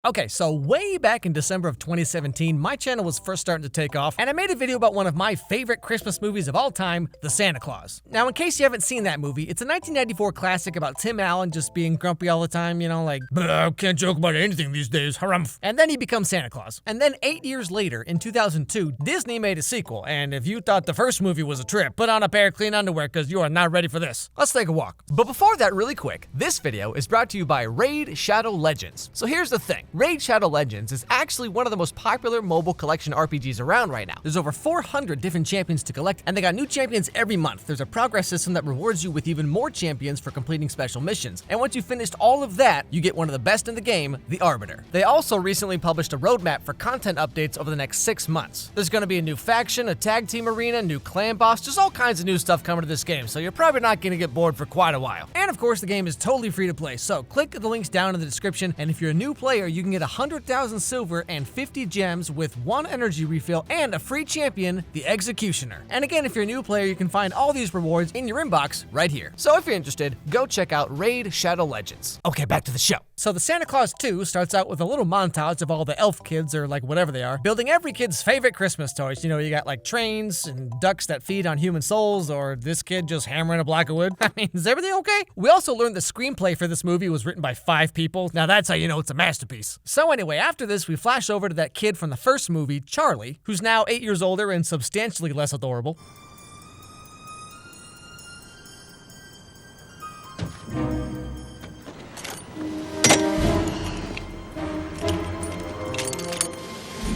Okay, so way back in December of 2017, my channel was first starting to take off, and I made a video about one of my favorite Christmas movies of all time, The Santa Claus. Now, in case you haven't seen that movie, it's a 1994 classic about Tim Allen just being grumpy all the time, you know, like, I can't joke about anything these days, harumph. And then he becomes Santa Claus. And then 8 years later, in 2002, Disney made a sequel, and if you thought the first movie was a trip, put on a pair of clean underwear because you are not ready for this. Let's take a walk. But before that, really quick, this video is brought to you by Raid Shadow Legends. So here's the thing. Raid Shadow Legends is actually one of the most popular mobile collection RPGs around right now. There's over 400 different champions to collect, and they got new champions every month. There's a progress system that rewards you with even more champions for completing special missions. And once you've finished all of that, you get one of the best in the game, the Arbiter. They also recently published a roadmap for content updates over the next 6 months. There's going to be a new faction, a tag team arena, new clan boss, just all kinds of new stuff coming to this game, so you're probably not going to get bored for quite a while. And of course, the game is totally free to play, so click the links down in the description, and if you're a new player, you can get 100,000 silver and 50 gems with 1 energy refill and a free champion, the Executioner. And again, if you're a new player, you can find all these rewards in your inbox right here. So if you're interested, go check out Raid Shadow Legends. Okay, back to the show. So the Santa Claus 2 starts out with a little montage of all the elf kids, or like whatever they are, building every kid's favorite Christmas toys. You know, you got like trains and ducks that feed on human souls, or this kid just hammering a block of wood. I mean, is everything okay? We also learned the screenplay for this movie was written by 5 people. Now that's how you know it's a masterpiece. So anyway, after this, we flash over to that kid from the first movie, Charlie, who's now 8 years older and substantially less adorable.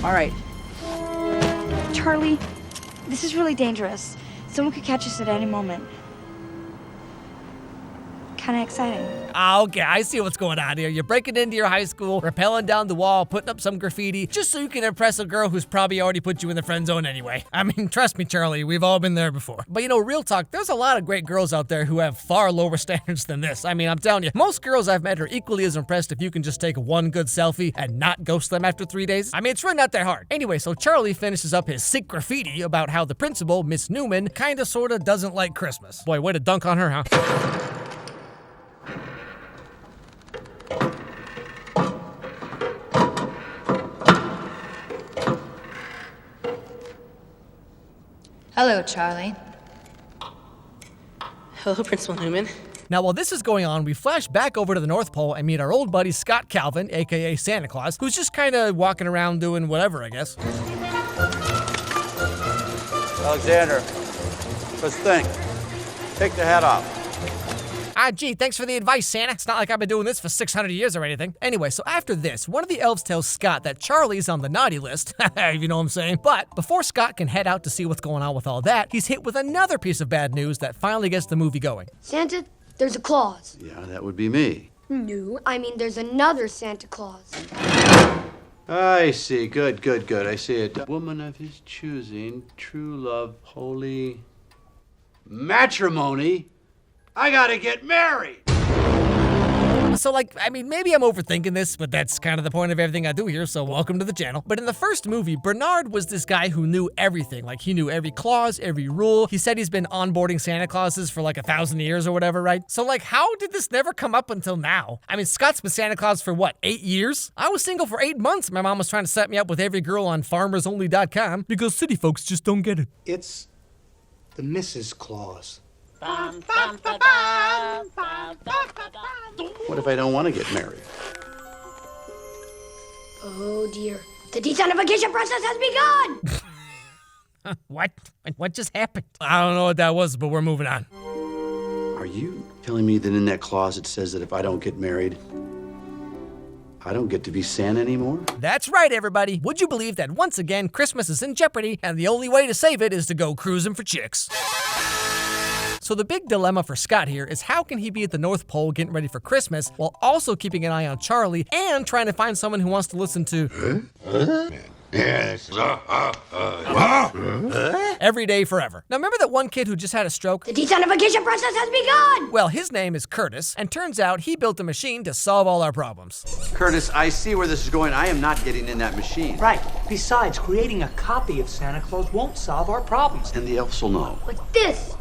All right. Charlie, this is really dangerous. Someone could catch us at any moment. Kind of exciting. Okay, I see what's going on here. You're breaking into your high school, rappelling down the wall, putting up some graffiti, just so you can impress a girl who's probably already put you in the friend zone anyway. I mean, trust me, Charlie, we've all been there before. But you know, real talk, there's a lot of great girls out there who have far lower standards than this. I mean, I'm telling you, most girls I've met are equally as impressed if you can just take one good selfie and not ghost them after 3 days. I mean, it's really not that hard. Anyway, so Charlie finishes up his sick graffiti about how the principal, Miss Newman, kinda sorta doesn't like Christmas. Boy, way to dunk on her, huh? Hello, Charlie. Hello, Principal Newman. Now, while this is going on, we flash back over to the North Pole and meet our old buddy Scott Calvin, aka Santa Claus, who's just kind of walking around doing whatever, I guess. Alexander, let's think. Take the hat off. Ah, gee, thanks for the advice, Santa. It's not like I've been doing this for 600 years or anything. Anyway, so after this, one of the elves tells Scott that Charlie's on the naughty list, if you know what I'm saying. But before Scott can head out to see what's going on with all that, he's hit with another piece of bad news that finally gets the movie going. Santa, there's a Claus. Yeah, that would be me. No, I mean there's another Santa Claus. I see. Good. I see it. Woman of his choosing, true love, holy matrimony. I gotta get married. So like, I mean, maybe I'm overthinking this, but that's kind of the point of everything I do here, so welcome to the channel. But in the first movie, Bernard was this guy who knew everything. Like, he knew every clause, every rule. He said he's been onboarding Santa Clauses for like 1,000 years or whatever, right? So like, how did this never come up until now? I mean, Scott's been Santa Claus for what, 8 years? I was single for 8 months. My mom was trying to set me up with every girl on farmersonly.com because city folks just don't get it. It's the Mrs. Claus. What if I don't want to get married? Oh dear, the desanification process has begun! What? What just happened? I don't know what that was, but we're moving on. Are you telling me that in that clause it says that if I don't get married, I don't get to be Santa anymore? That's right, everybody. Would you believe that once again, Christmas is in jeopardy, and the only way to save it is to go cruising for chicks? So the big dilemma for Scott here is how can he be at the North Pole getting ready for Christmas while also keeping an eye on Charlie and trying to find someone who wants to listen to every day forever. Now remember that one kid who just had a stroke? The desanification process has begun! Well, his name is Curtis, and turns out he built a machine to solve all our problems. Curtis, I see where this is going. I am not getting in that machine. Right. Besides, creating a copy of Santa Claus won't solve our problems. And the elves will know. What's this?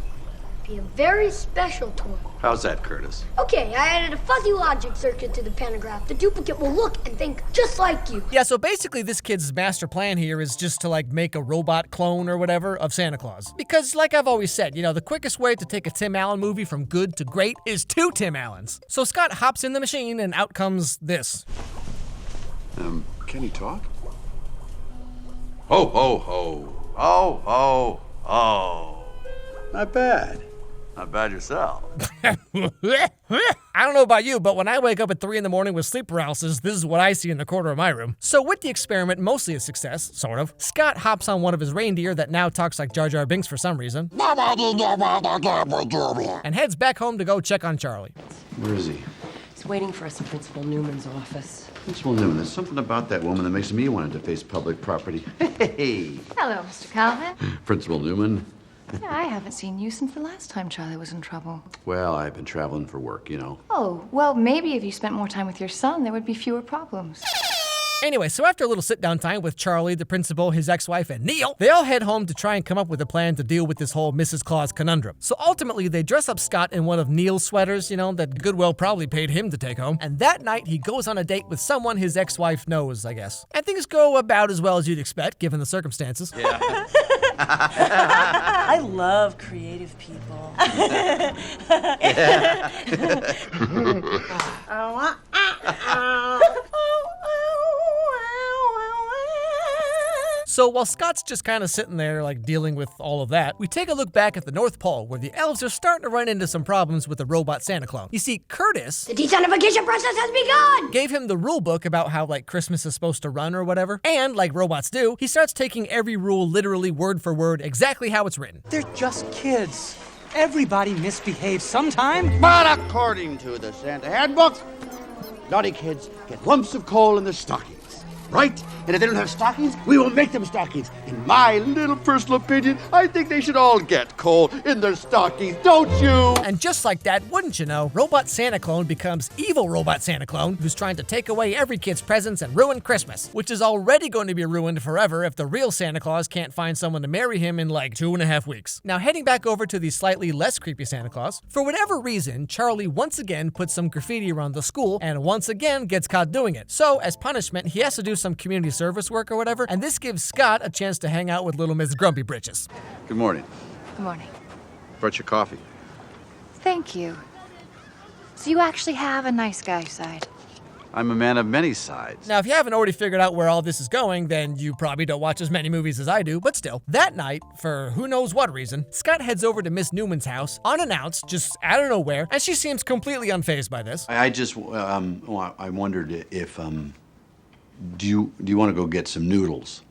be a very special toy. How's that, Curtis? Okay, I added a fuzzy logic circuit to the pantograph. The duplicate will look and think just like you. Yeah, so basically this kid's master plan here is just to like make a robot clone or whatever of Santa Claus. Because like I've always said, the quickest way to take a Tim Allen movie from good to great is 2 Tim Allens. So Scott hops in the machine and out comes this. Can he talk? Ho, ho, ho. Ho, ho, ho. Not bad. Not bad yourself. I don't know about you, but when I wake up at 3 in the morning with sleep paralysis, this is what I see in the corner of my room. So with the experiment mostly a success, sort of, Scott hops on one of his reindeer that now talks like Jar Jar Binks for some reason, and heads back home to go check on Charlie. Where is he? He's waiting for us in Principal Newman's office. Principal Newman, there's something about that woman that makes me want to deface public property. Hey! Hello, Mr. Calvin. Principal Newman. Yeah, I haven't seen you since the last time Charlie was in trouble. Well, I've been traveling for work, Oh, well, maybe if you spent more time with your son, there would be fewer problems. Anyway, so after a little sit-down time with Charlie, the principal, his ex-wife, and Neil, they all head home to try and come up with a plan to deal with this whole Mrs. Claus conundrum. So ultimately, they dress up Scott in one of Neil's sweaters, that Goodwill probably paid him to take home. And that night, he goes on a date with someone his ex-wife knows, I guess. And things go about as well as you'd expect, given the circumstances. Yeah. I love creative people. So while Scott's just kind of sitting there, like, dealing with all of that, we take a look back at the North Pole, where the elves are starting to run into some problems with the robot Santa Claus. You see, Curtis... The desanification process has begun! ...gave him the rule book about how, like, Christmas is supposed to run or whatever. And, like robots do, he starts taking every rule literally word for word, exactly how it's written. They're just kids. Everybody misbehaves sometime. But according to the Santa Handbook, naughty kids get lumps of coal in their stockings. Right? And if they don't have stockings, we will make them stockings. In my little personal opinion, I think they should all get coal in their stockings, don't you? And just like that, wouldn't you know, Robot Santa Clone becomes Evil Robot Santa Clone, who's trying to take away every kid's presents and ruin Christmas, which is already going to be ruined forever if the real Santa Claus can't find someone to marry him in like 2.5 weeks. Now heading back over to the slightly less creepy Santa Claus, for whatever reason, Charlie once again puts some graffiti around the school and once again gets caught doing it. So as punishment, he has to do some community service work or whatever, and this gives Scott a chance to hang out with little Miss Grumpy Britches. Good morning. Good morning. Brought your coffee. Thank you. So you actually have a nice guy side. I'm a man of many sides. Now, if you haven't already figured out where all this is going, then you probably don't watch as many movies as I do, but still. That night, for who knows what reason, Scott heads over to Miss Newman's house, unannounced, just out of nowhere, and she seems completely unfazed by this. I wondered if, do you want to go get some noodles?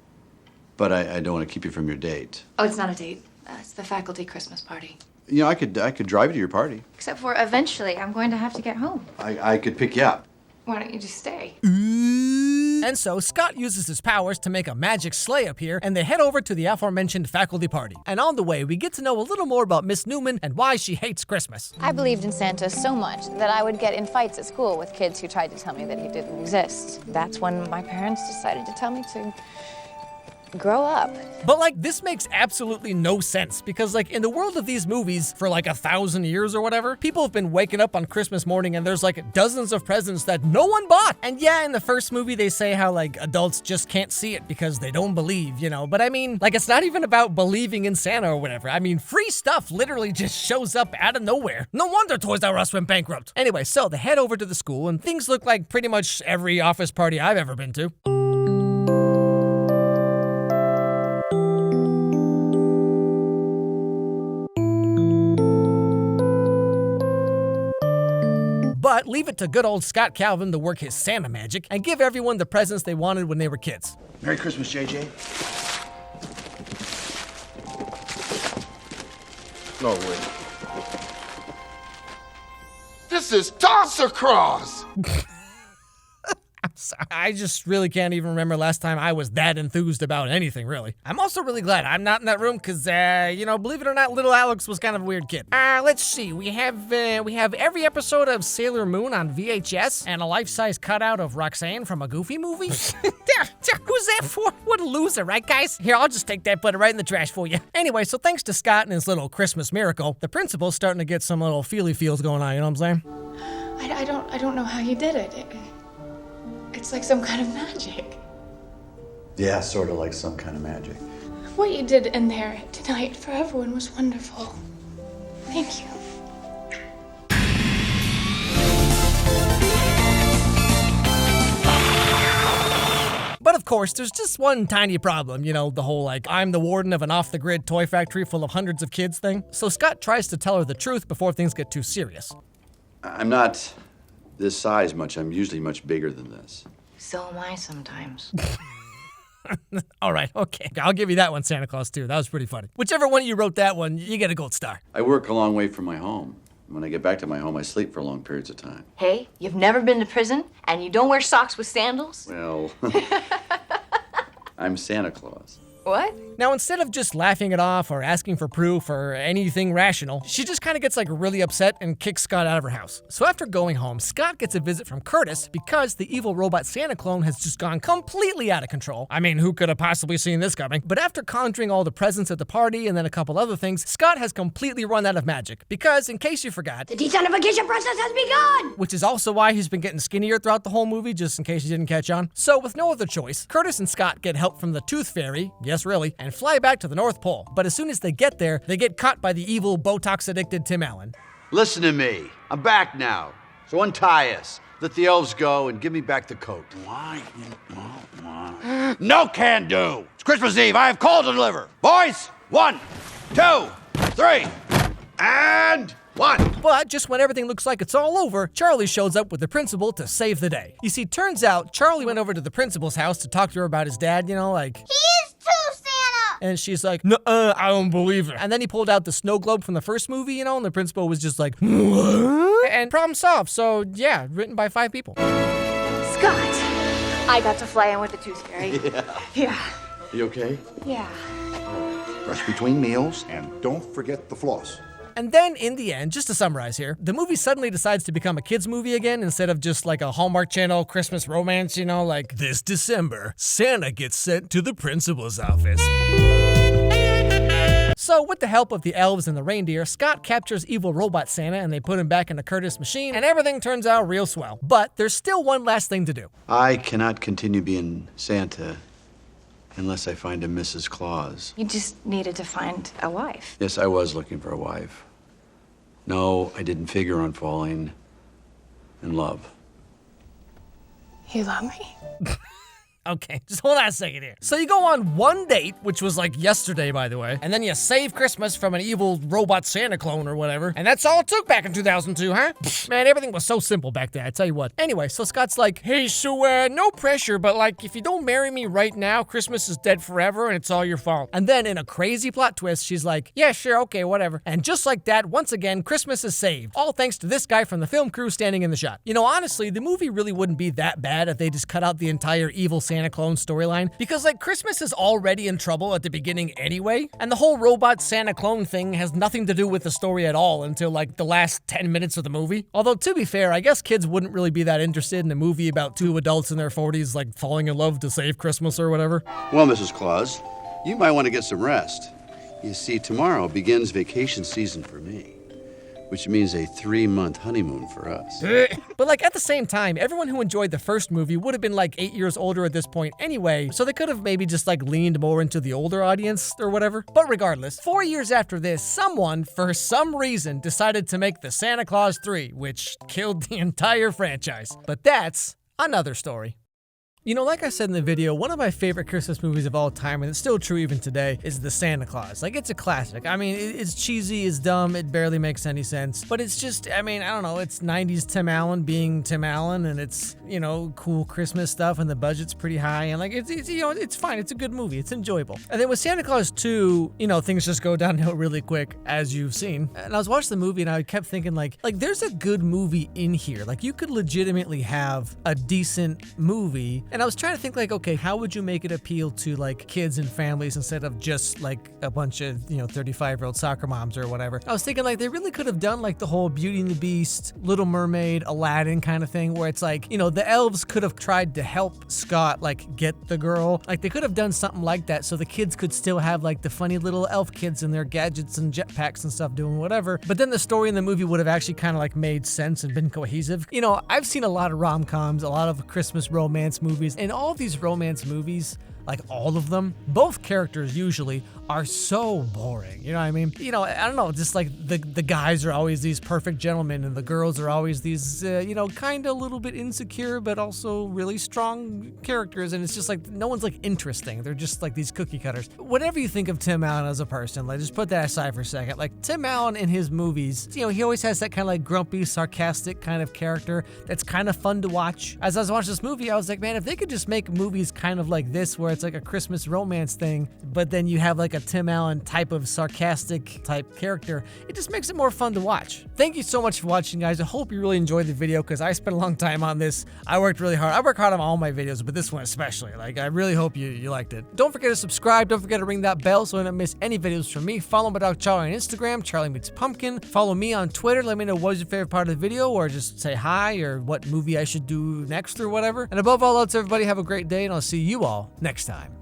But I don't want to keep you from your date. Oh, it's not a date. It's the faculty Christmas party. I could drive you to your party. Except for eventually, I'm going to have to get home. I could pick you up. Why don't you just stay? And so Scott uses his powers to make a magic sleigh appear, and they head over to the aforementioned faculty party. And on the way, we get to know a little more about Miss Newman and why she hates Christmas. I believed in Santa so much that I would get in fights at school with kids who tried to tell me that he didn't exist. That's when my parents decided to tell me to grow up. But like, this makes absolutely no sense because like in the world of these movies for like 1,000 years or whatever, people have been waking up on Christmas morning and there's like dozens of presents that no one bought. And yeah, in the first movie they say how like adults just can't see it because they don't believe, but I mean, like, it's not even about believing in Santa or whatever. I mean, free stuff literally just shows up out of nowhere. No wonder Toys R Us went bankrupt. Anyway, so they head over to the school and things look like pretty much every office party I've ever been to. But leave it to good old Scott Calvin to work his Santa magic and give everyone the presents they wanted when they were kids. Merry Christmas, JJ. No way. This is Toss Across! So I just really can't even remember last time I was that enthused about anything, really. I'm also really glad I'm not in that room because, believe it or not, little Alex was kind of a weird kid. Let's see. We have every episode of Sailor Moon on VHS and a life-size cutout of Roxanne from a Goofy movie. Who's that for? What a loser, right, guys? Here, I'll just take that, put it right in the trash for you. Anyway, so thanks to Scott and his little Christmas miracle, the principal's starting to get some little feely feels going on, you know what I'm saying? I don't know how you did it. It's like some kind of magic. Yeah, sort of like some kind of magic. What you did in there tonight for everyone was wonderful. Thank you. But of course, there's just one tiny problem, the whole I'm the warden of an off-the-grid toy factory full of hundreds of kids thing. So Scott tries to tell her the truth before things get too serious. I'm not this size much. I'm usually much bigger than this. So am I sometimes. All right, okay. I'll give you that one, Santa Claus, too. That was pretty funny. Whichever one of you wrote that one, you get a gold star. I work a long way from my home. When I get back to my home, I sleep for long periods of time. Hey, you've never been to prison, and you don't wear socks with sandals? Well, I'm Santa Claus. What? Now, instead of just laughing it off or asking for proof or anything rational, she just kind of gets really upset and kicks Scott out of her house. So after going home, Scott gets a visit from Curtis because the evil robot Santa clone has just gone completely out of control. I mean, who could have possibly seen this coming? But after conjuring all the presents at the party and then a couple other things, Scott has completely run out of magic because, in case you forgot, The desanification process has begun! which is also why he's been getting skinnier throughout the whole movie, just in case you didn't catch on. So with no other choice, Curtis and Scott get help from the Tooth Fairy, yes really, and fly back to the North Pole. But as soon as they get there, they get caught by the evil, Botox-addicted Tim Allen. Listen to me. I'm back now. So untie us. Let the elves go and give me back the coat. Why? No can do. It's Christmas Eve. I have coal to deliver. Boys, 1, 2, 3, and 1. But just when everything looks like it's all over, Charlie shows up with the principal to save the day. You see, turns out Charlie went over to the principal's house to talk to her about his dad, He is too, Santa! And she's like, "Nuh-uh, I don't believe it." And then he pulled out the snow globe from the first movie, and the principal was just like, "What?" And problem solved. So yeah, written by 5 people. Scott, I got to fly in with the Tooth Fairy. Yeah. You okay? Yeah. Brush between meals, and don't forget the floss. And then, in the end, just to summarize here, the movie suddenly decides to become a kid's movie again instead of just like a Hallmark Channel Christmas romance, like this December, Santa gets sent to the principal's office. So, with the help of the elves and the reindeer, Scott captures evil robot Santa and they put him back in the Curtis machine, and everything turns out real swell. But there's still one last thing to do. I cannot continue being Santa unless I find a Mrs. Claus. You just needed to find a wife. Yes, I was looking for a wife. No, I didn't figure on falling in love. You love me? Okay, just hold on a second here. So you go on one date, which was like yesterday, by the way, and then you save Christmas from an evil robot Santa clone or whatever, and that's all it took back in 2002, huh? Man, everything was so simple back then, I tell you what. Anyway, so Scott's like, "Hey, so, no pressure, but if you don't marry me right now, Christmas is dead forever and it's all your fault." And then in a crazy plot twist, she's like, "Yeah, sure, okay, whatever." And just like that, once again, Christmas is saved. All thanks to this guy from the film crew standing in the shot. Honestly, the movie really wouldn't be that bad if they just cut out the entire evil Santa clone storyline, because Christmas is already in trouble at the beginning anyway, and the whole robot Santa clone thing has nothing to do with the story at all until the last 10 minutes of the movie. Although to be fair, I guess kids wouldn't really be that interested in a movie about 2 adults in their 40s falling in love to save Christmas or whatever. Well, Mrs. Claus, you might want to get some rest. You see, tomorrow begins vacation season for me, which means a 3-month honeymoon for us. But at the same time, everyone who enjoyed the first movie would have been 8 years older at this point anyway, so they could have maybe just leaned more into the older audience or whatever. But regardless, 4 years after this, someone, for some reason, decided to make the Santa Claus 3, which killed the entire franchise. But that's another story. You know, like I said in the video, one of my favorite Christmas movies of all time, and it's still true even today, is The Santa Claus. Like, it's a classic. I mean, it's cheesy, it's dumb, it barely makes any sense, but it's just, I mean, I don't know, it's 90s Tim Allen being Tim Allen, and it's, you know, cool Christmas stuff, and the budget's pretty high, and like, it's you know, it's fine, it's a good movie, it's enjoyable. And then with Santa Claus 2, you know, things just go downhill really quick, as you've seen. And I was watching the movie, and I kept thinking, like there's a good movie in here. Like, you could legitimately have a decent movie. And I was trying to think, like, okay, how would you make it appeal to like kids and families instead of just like a bunch of, you know, 35-year-old soccer moms or whatever. I was thinking, like, they really could have done like the whole Beauty and the Beast, Little Mermaid, Aladdin kind of thing, where it's like, you know, the elves could have tried to help Scott like get the girl. Like, they could have done something like that so the kids could still have like the funny little elf kids and their gadgets and jetpacks and stuff doing whatever. But then the story in the movie would have actually kind of like made sense and been cohesive. You know, I've seen a lot of rom-coms, a lot of Christmas romance movies, and all of these romance movies, like all of them, both characters usually are so boring. You know what I mean? You know, I don't know, just like the guys are always these perfect gentlemen and the girls are always these, you know, kind of a little bit insecure, but also really strong characters. And it's just like, no one's like interesting. They're just like these cookie cutters. Whatever you think of Tim Allen as a person, like just put that aside for a second. Like Tim Allen in his movies, you know, he always has that kind of like grumpy, sarcastic kind of character that's kind of fun to watch. As I was watching this movie, I was like, man, if they could just make movies kind of like this, where it's like a Christmas romance thing, but then you have like a Tim Allen type of sarcastic type character, it just makes it more fun to watch. Thank you so much for watching, guys. I hope you really enjoyed the video because I spent a long time on this. I worked really hard. I work hard on all my videos, but this one especially. Like, I really hope you liked it. Don't forget to subscribe. Don't forget to ring that bell so you don't miss any videos from me. Follow my dog Charlie on Instagram, Charlie Meets Pumpkin. Follow me on Twitter. Let me know what was your favorite part of the video, or just say hi, or what movie I should do next or whatever. And above all else, everybody have a great day, and I'll see you all next time.